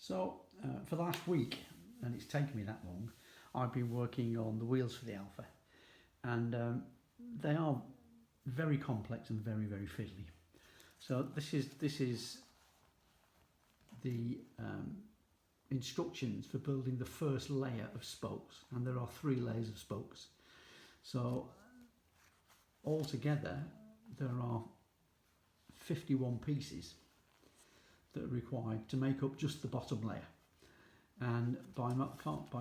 So for the last week, and it's taken me that long, I've been working on the wheels for the Alpha, and they are very complex and very, very fiddly. So this is the instructions for building the first layer of spokes, and there are 3 layers of spokes. So altogether there are 51 pieces that are required to make up just the bottom layer. And by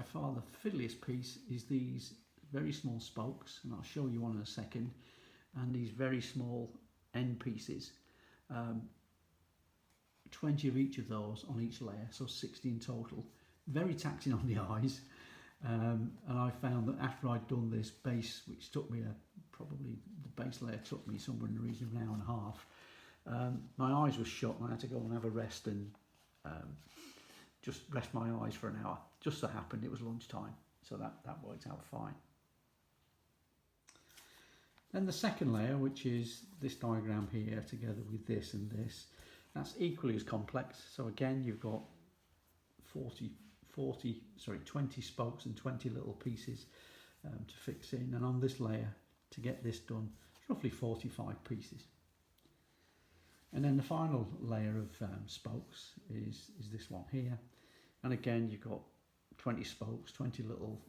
far the fiddliest piece is these very small spokes, and I'll show you one in a second, and these very small end pieces. 20 of each of those on each layer, so 60 in total. Very taxing on the eyes, and I found that after I'd done this base, which took me probably the base layer took me somewhere in the region of an hour and a half, my eyes were shut and I had to go and have a rest and just rest my eyes for an hour. Just so happened it was lunchtime, so that worked out fine. Then the second layer, which is this diagram here together with this and this, that's equally as complex. So again, you've got 20 spokes and 20 little pieces to fix in, and on this layer to get this done, it's roughly 45 pieces. And then the final layer of spokes is this one here, and again you've got 20 spokes, 20 little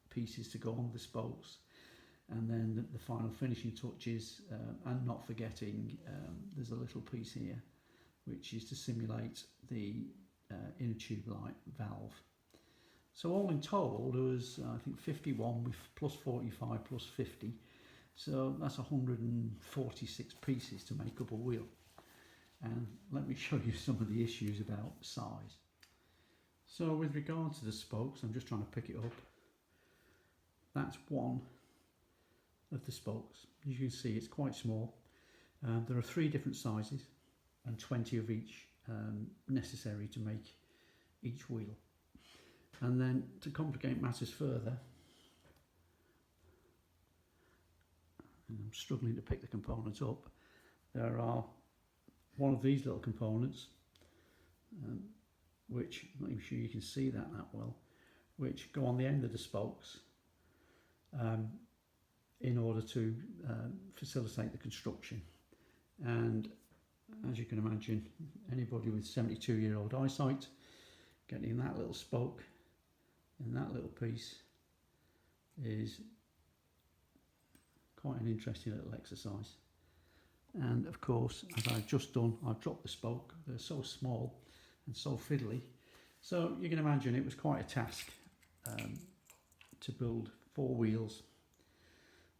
pieces to go on the spokes, and then the final finishing touches, and not forgetting there's a little piece here which is to simulate the inner tube light valve. So all in total there was I think 51 with plus 45 plus 50, so that's 146 pieces to make up a wheel. And let me show you some of the issues about size. So with regard to the spokes, I'm just trying to pick it up. That's one of the spokes. As you can see, it's quite small. There are 3 different sizes and 20 of each necessary to make each wheel. And then to complicate matters further, and I'm struggling to pick the components up, there are one of these little components, which I'm not even sure you can see that well, which go on the end of the spokes in order to facilitate the construction. And as you can imagine, anybody with 72-year-old eyesight getting that little spoke in that little piece is quite an interesting little exercise. And of course, as I've just done, I've dropped the spoke. They're so small and so fiddly, so you can imagine it was quite a task to build 4 wheels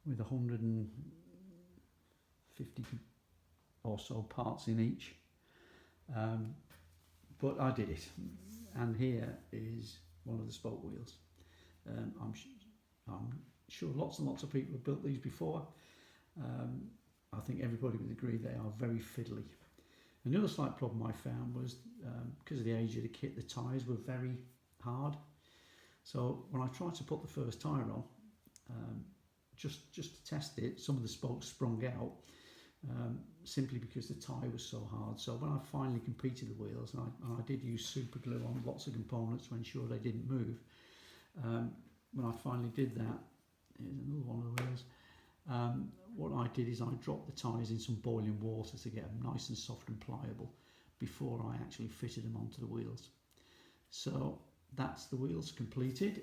with 150 or so parts in each, but I did it. And here is one of the spoke wheels. I'm sure lots and lots of people have built these before. I think everybody would agree they are very fiddly. And the other slight problem I found was because of the age of the kit, the tyres were very hard. So when I tried to put the first tyre on, just to test it, some of the spokes sprung out simply because the tyre was so hard. So when I finally completed the wheels, and I did use super glue on lots of components to ensure they didn't move, when I finally did that, here's another one of the wheels, what I did is I dropped the tyres in some boiling water to get them nice and soft and pliable before I actually fitted them onto the wheels. So that's the wheels completed.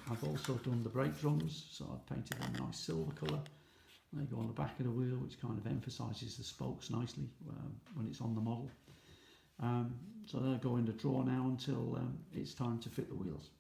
I've also done the brake drums, so I've painted them a nice silver colour. They go on the back of the wheel, which kind of emphasises the spokes nicely when it's on the model. So they'll go in the drawer now until it's time to fit the wheels.